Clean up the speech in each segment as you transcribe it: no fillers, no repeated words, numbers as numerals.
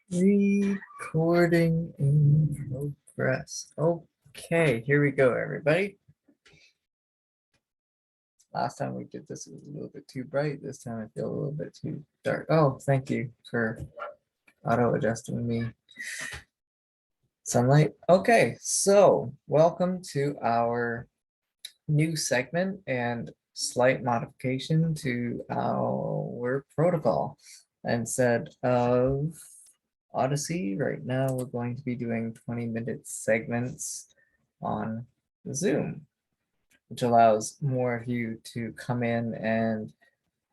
Recording in progress. Okay, here we go, everybody. Last time we did this, it was a little bit too bright. This time I feel a little bit too dark. Oh, thank you for auto-adjusting me. Sunlight. Okay, so welcome to our new segment and slight modification to our protocol. Instead of Odyssey, right now we're going to be doing 20-minute segments on Zoom, which allows more of you to come in and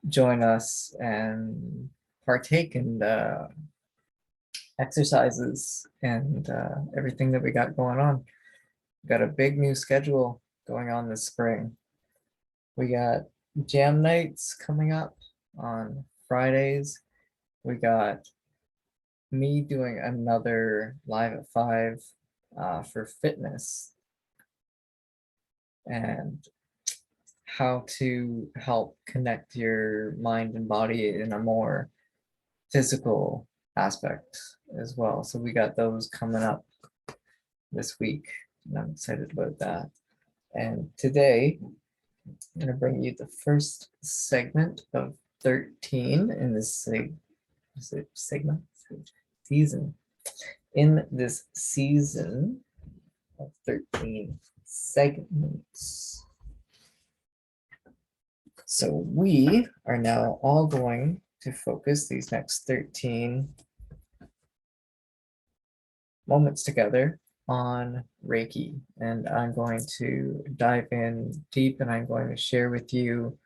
join us and partake in the exercises and everything that we got going on. We got a big new schedule going on this spring. We got jam nights coming up on Fridays. We got me doing another live at 5 for fitness and how to help connect your mind and body in a more physical aspect as well. So we got those coming up this week, and I'm excited about that. And today, I'm going to bring you the first segment of 13 in this segment season. In this season of 13 segments. So we are now all going to focus these next 13 moments together on Reiki. And I'm going to dive in deep and I'm going to share with you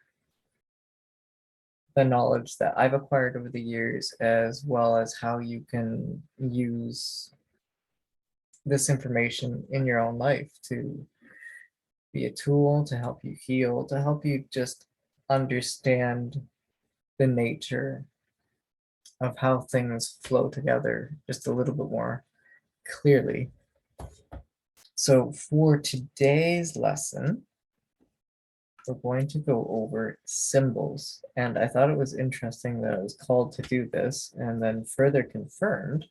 the knowledge that I've acquired over the years, as well as how you can use this information in your own life to be a tool to help you heal, to help you just understand the nature of how things flow together just a little bit more clearly. So for today's lesson, we're going to go over symbols. And I thought it was interesting that I was called to do this and then further confirmed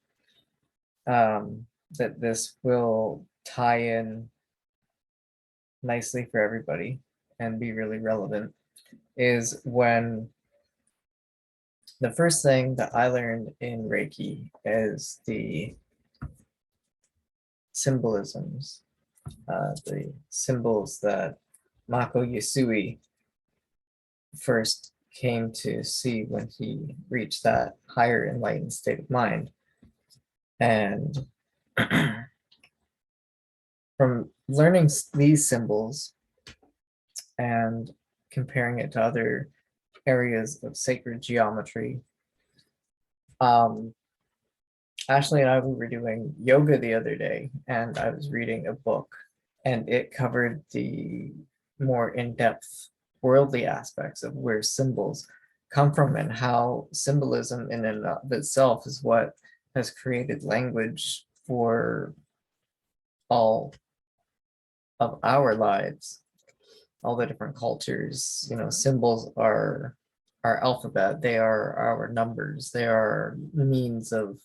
that this will tie in nicely for everybody and be really relevant is when the first thing that I learned in Reiki is the symbolisms, the symbols that Mikao Usui first came to see when he reached that higher enlightened state of mind. And from learning these symbols and comparing it to other areas of sacred geometry, Ashley and I, we were doing yoga the other day, and I was reading a book, and it covered the more in-depth worldly aspects of where symbols come from and how symbolism in and of itself is what has created language for all of our lives, all the different cultures. You know, symbols are our alphabet, they are our numbers, they are means of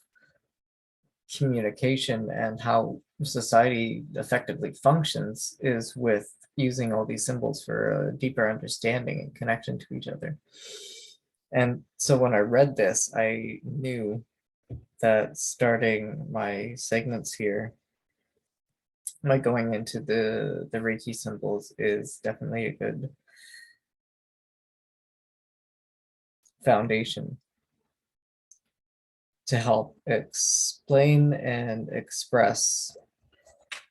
communication, and how society effectively functions is with using all these symbols for a deeper understanding and connection to each other. And so when I read this, I knew that starting my segments here, like going into the Reiki symbols, is definitely a good foundation to help explain and express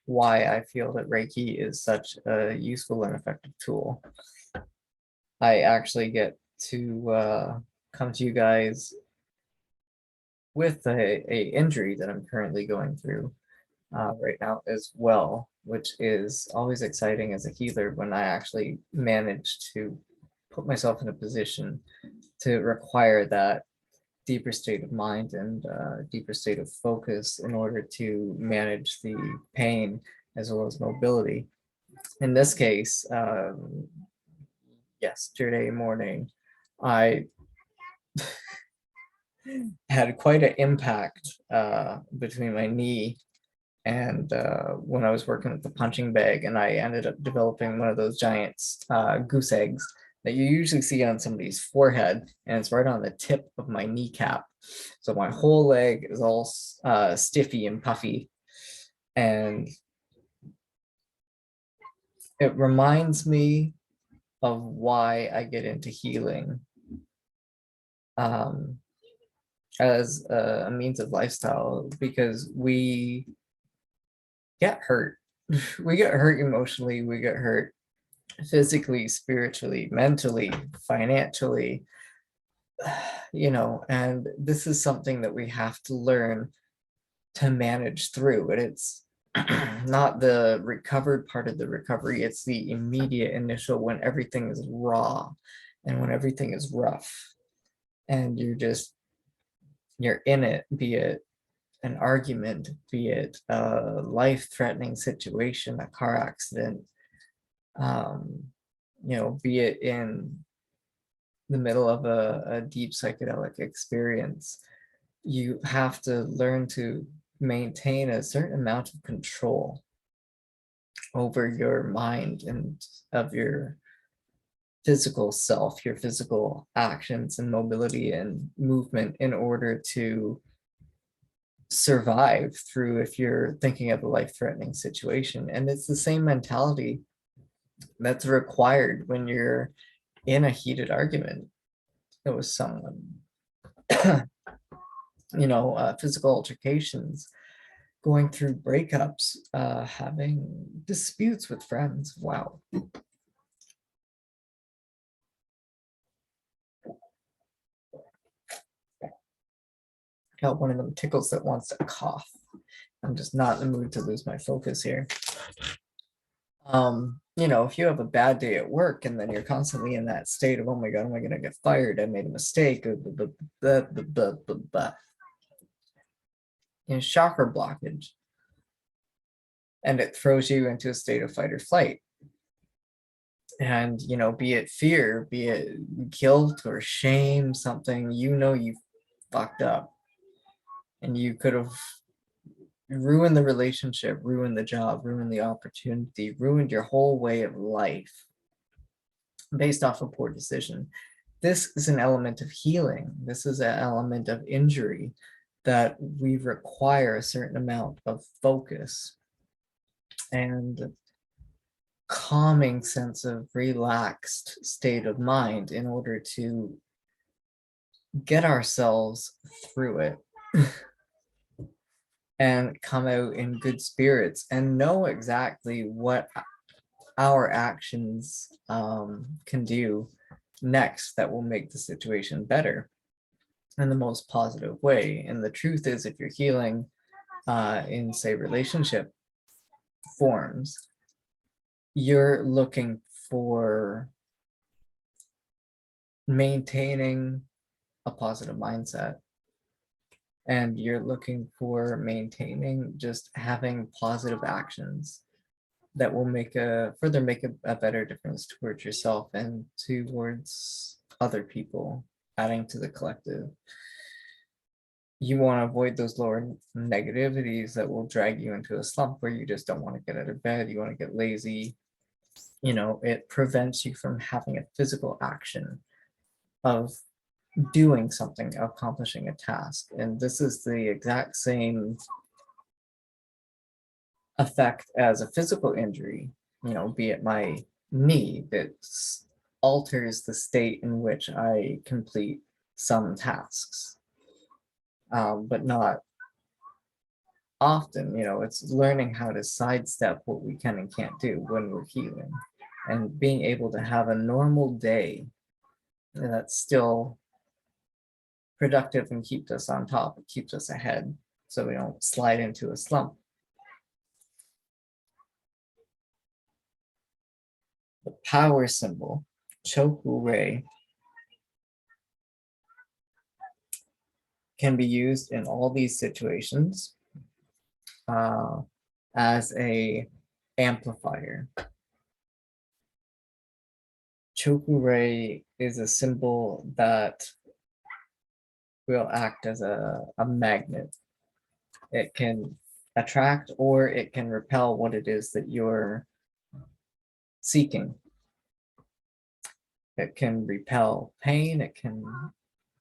why I feel that Reiki is such a useful and effective tool. I actually get to come to you guys with a injury that I'm currently going through right now as well, which is always exciting as a healer when I actually manage to put myself in a position to require that deeper state of mind and deeper state of focus in order to manage the pain as well as mobility. In this case, yesterday morning, I had quite an impact between my knee and when I was working with the punching bag, and I ended up developing one of those giant goose eggs that you usually see on somebody's forehead, and it's right on the tip of my kneecap. So my whole leg is all stiffy and puffy, and it reminds me of why I get into healing as a means of lifestyle, because we get hurt. We get hurt emotionally, we get hurt physically, spiritually, mentally, financially, and this is something that we have to learn to manage through. And it's not the recovered part of the recovery, it's the immediate initial when everything is raw and when everything is rough and you're in it, be it an argument, be it a life-threatening situation, a car accident, be it in the middle of a deep psychedelic experience. You have to learn to maintain a certain amount of control over your mind and of your physical self, your physical actions and mobility and movement in order to survive through if you're thinking of a life-threatening situation. And it's the same mentality that's required when you're in a heated argument with someone. Physical altercations, going through breakups, having disputes with friends. Wow. Got one of them tickles that wants to cough. I'm just not in the mood to lose my focus here. If you have a bad day at work and then you're constantly in that state of, oh my God, am I going to get fired? I made a mistake. Chakra blockage. And it throws you into a state of fight or flight. And, be it fear, be it guilt or shame, something, you fucked up. And you could have ruined the relationship, ruined the job, ruined the opportunity, ruined your whole way of life based off a poor decision. This is an element of healing. This is an element of injury that we require a certain amount of focus and calming sense of relaxed state of mind in order to get ourselves through it and come out in good spirits and know exactly what our actions can do next that will make the situation better in the most positive way. And the truth is, if you're healing in, say, relationship forms, you're looking for maintaining a positive mindset, and you're looking for maintaining just having positive actions that will make a better difference towards yourself and towards other people, adding to the collective. You want to avoid those lower negativities that will drag you into a slump where you just don't want to get out of bed, you want to get lazy. It prevents you from having a physical action of doing something, accomplishing a task. And this is the exact same effect as a physical injury, be it my knee, that alters the state in which I complete some tasks, but not often. It's learning how to sidestep what we can and can't do when we're healing, and being able to have a normal day that's still productive and keeps us on top, it keeps us ahead so we don't slide into a slump. The power symbol, Cho Ku Rei, can be used in all these situations as a amplifier. Cho Ku Rei is a symbol that will act as a magnet. It can attract or it can repel what it is that you're seeking. It can repel pain, it can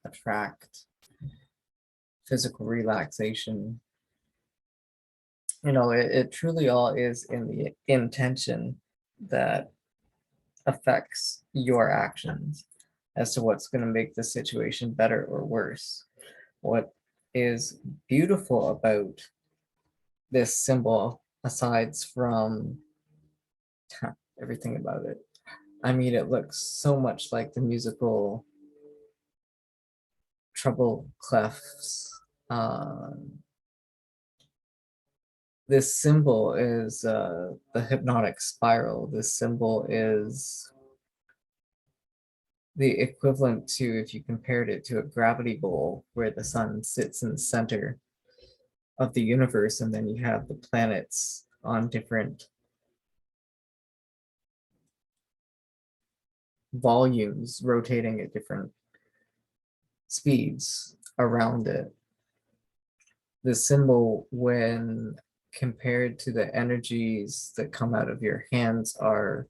attract physical relaxation. You know, it truly all is in the intention that affects your actions as to what's going to make the situation better or worse. What is beautiful about this symbol, aside from everything about it, I mean, it looks so much like the musical treble clefs. This symbol is the hypnotic spiral. This symbol is the equivalent to, if you compared it to a gravity bowl where the sun sits in the center of the universe, and then you have the planets on different volumes rotating at different speeds around it. The symbol, when compared to the energies that come out of your hands, are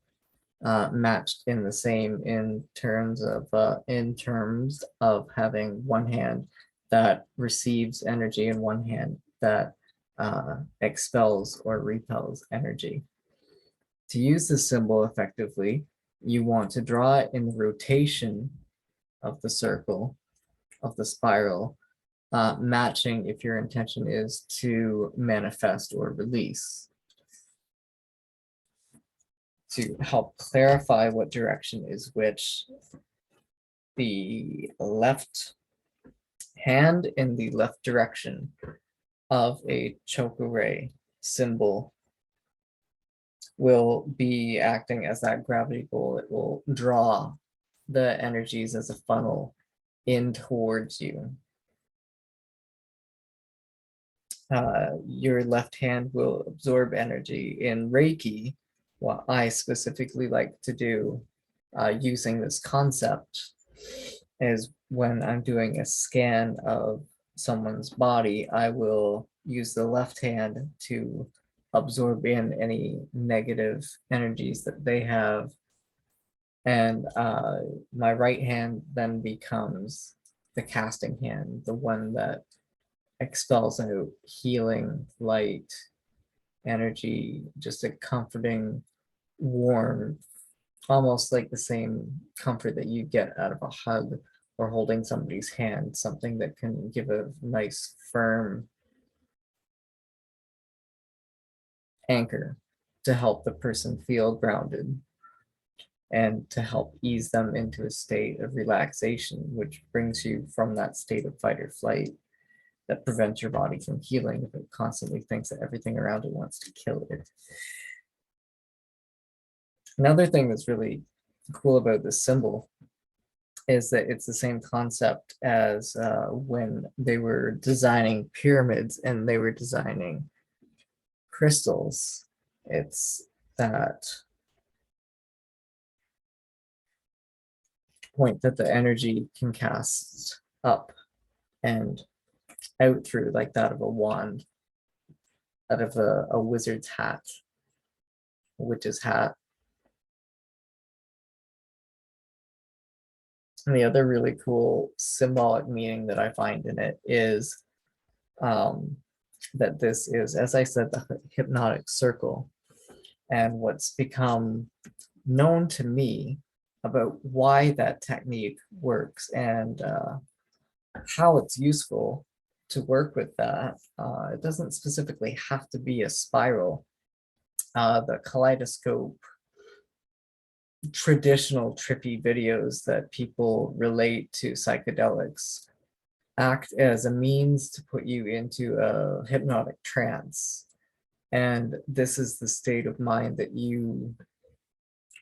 matched in the same in terms of having one hand that receives energy and one hand that expels or repels energy. To use this symbol effectively, you want to draw it in the rotation of the circle, of the spiral, matching if your intention is to manifest or release. To help clarify what direction is which, the left hand in the left direction of a Cho Ku Rei symbol will be acting as that gravity bowl. It will draw the energies as a funnel in towards you. Your left hand will absorb energy. In Reiki, what I specifically like to do using this concept is when I'm doing a scan of someone's body, I will use the left hand to absorb in any negative energies that they have. And my right hand then becomes the casting hand, the one that expels out healing, light, energy, just a comforting, warm, almost like the same comfort that you get out of a hug or holding somebody's hand, something that can give a nice, firm anchor to help the person feel grounded and to help ease them into a state of relaxation, which brings you from that state of fight or flight that prevents your body from healing if it constantly thinks that everything around it wants to kill it. Another thing that's really cool about this symbol is that it's the same concept as when they were designing pyramids and they were designing crystals. It's that point that the energy can cast up and out through, like that of a wand, out of a wizard's hat, a witch's hat. And the other really cool symbolic meaning that I find in it is that this is, as I said, the hypnotic circle. And what's become known to me about why that technique works and how it's useful to work with that. It doesn't specifically have to be a spiral. The kaleidoscope, traditional trippy videos that people relate to psychedelics act as a means to put you into a hypnotic trance. And this is the state of mind that you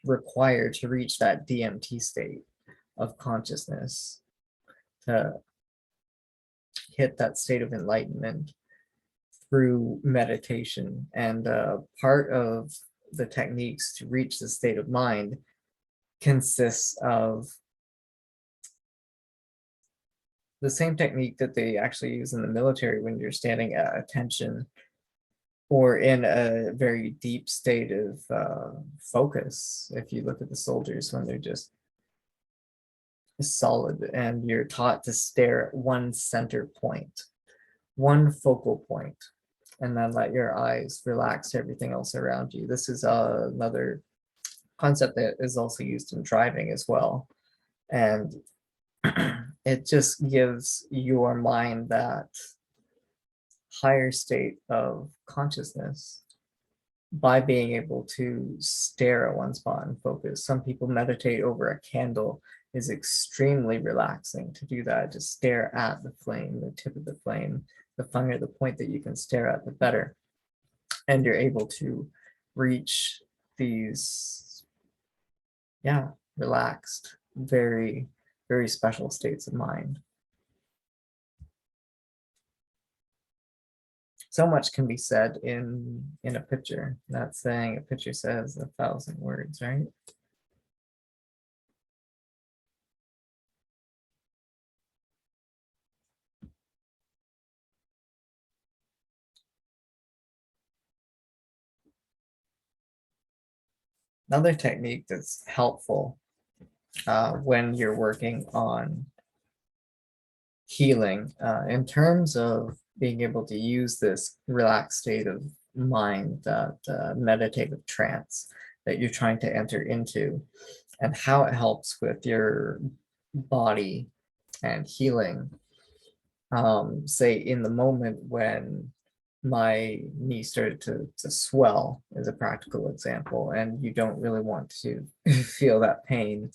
require to reach that DMT state of consciousness, to hit that state of enlightenment through meditation. And part of the techniques to reach the state of mind consists of the same technique that they actually use in the military when you're standing at attention or in a very deep state of focus. If you look at the soldiers when they're just solid and you're taught to stare at one center point, one focal point, and then let your eyes relax to everything else around you. This is another concept that is also used in driving as well. And it just gives your mind that higher state of consciousness by being able to stare at one spot and focus. Some people meditate over a candle. Is extremely relaxing to do that. Just stare at the flame, the tip of the flame. The finer the point that you can stare at, the better. And you're able to reach these, yeah, relaxed, very, very special states of mind. So much can be said in a picture. That saying, a picture says 1,000 words, right? Another technique that's helpful when you're working on healing, in terms of being able to use this relaxed state of mind, that meditative trance that you're trying to enter into, and how it helps with your body and healing. Say in the moment when my knee started to swell, as a practical example, and you don't really want to feel that pain,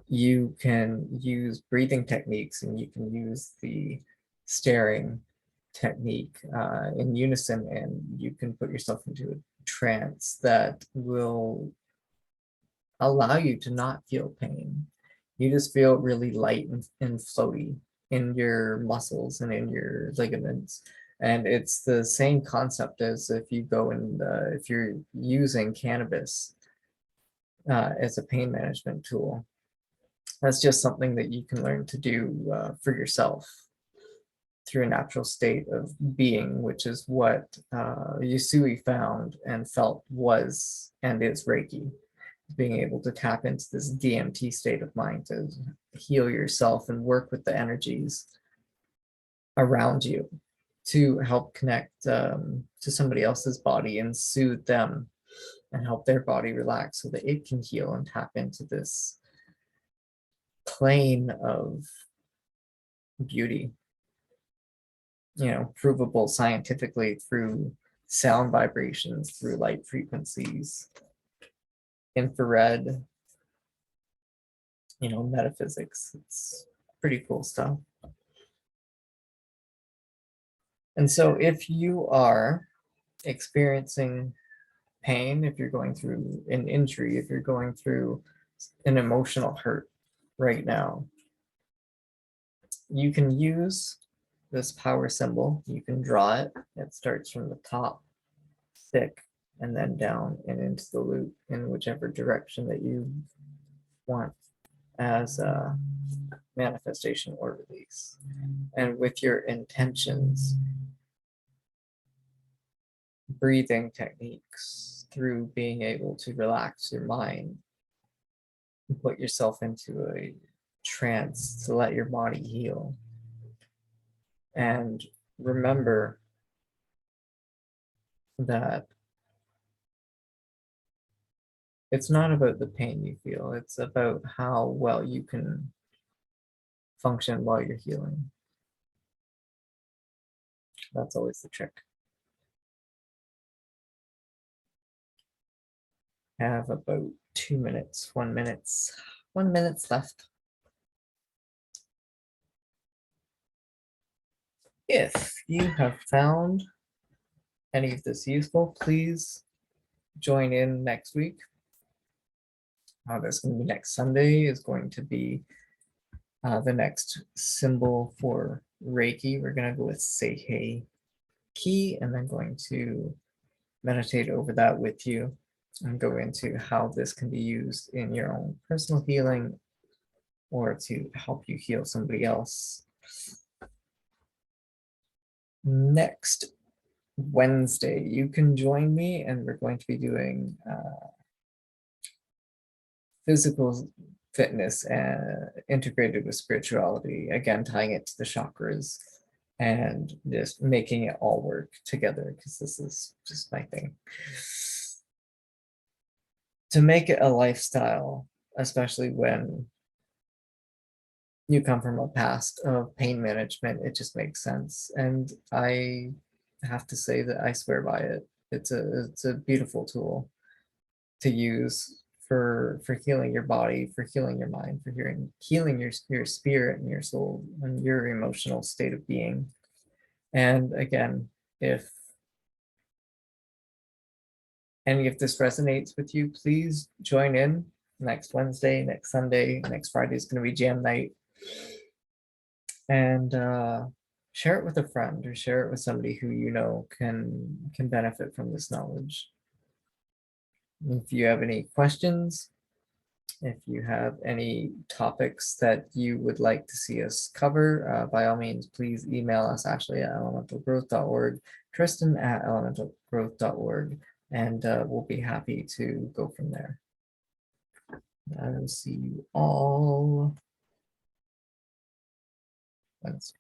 you can use breathing techniques and you can use the staring technique in unison, and you can put yourself into a trance that will allow you to not feel pain. You just feel really light and floaty in your muscles and in your ligaments. And it's the same concept as if you go and if you're using cannabis as a pain management tool. That's just something that you can learn to do for yourself through a natural state of being, which is what Usui found and felt was and is Reiki. Being able to tap into this DMT state of mind to heal yourself and work with the energies around you to help connect to somebody else's body and soothe them and help their body relax so that it can heal and tap into this plane of beauty, provable scientifically through sound vibrations, through light frequencies, infrared, metaphysics. It's pretty cool stuff. And so if you are experiencing pain, if you're going through an injury, if you're going through an emotional hurt right now, you can use this power symbol. You can draw it. It starts from the top, thick, and then down and into the loop in whichever direction that you want as a manifestation or release. And with your intentions, breathing techniques, through being able to relax your mind, put yourself into a trance to let your body heal. And remember that it's not about the pain you feel, it's about how well you can function while you're healing. That's always the trick. I have about 2 minutes, 1 minute, 1 minute left. If you have found any of this useful, please join in next week. That's going to be next Sunday, is going to be the next symbol for Reiki. We're going to go with Seihei Ki, and then going to meditate over that with you and go into how this can be used in your own personal healing or to help you heal somebody else Next Wednesday, you can join me, and we're going to be doing physical fitness integrated with spirituality, again tying it to the chakras and just making it all work together, because this is just my thing. To make it a lifestyle, especially when you come from a past of pain management, it just makes sense. And I have to say that I swear by it. It's a beautiful tool to use for healing your body, for healing your mind, for healing your spirit and your soul and your emotional state of being. And again, if any of this resonates with you, please join in next Wednesday, next Sunday, next Friday is going to be jam night. And share it with a friend, or share it with somebody who you know can benefit from this knowledge. If you have any questions, if you have any topics that you would like to see us cover, by all means, please email us, Ashley at elementalgrowth.org, Tristan at elementalgrowth.org, and we'll be happy to go from there. I will see you all Wednesday.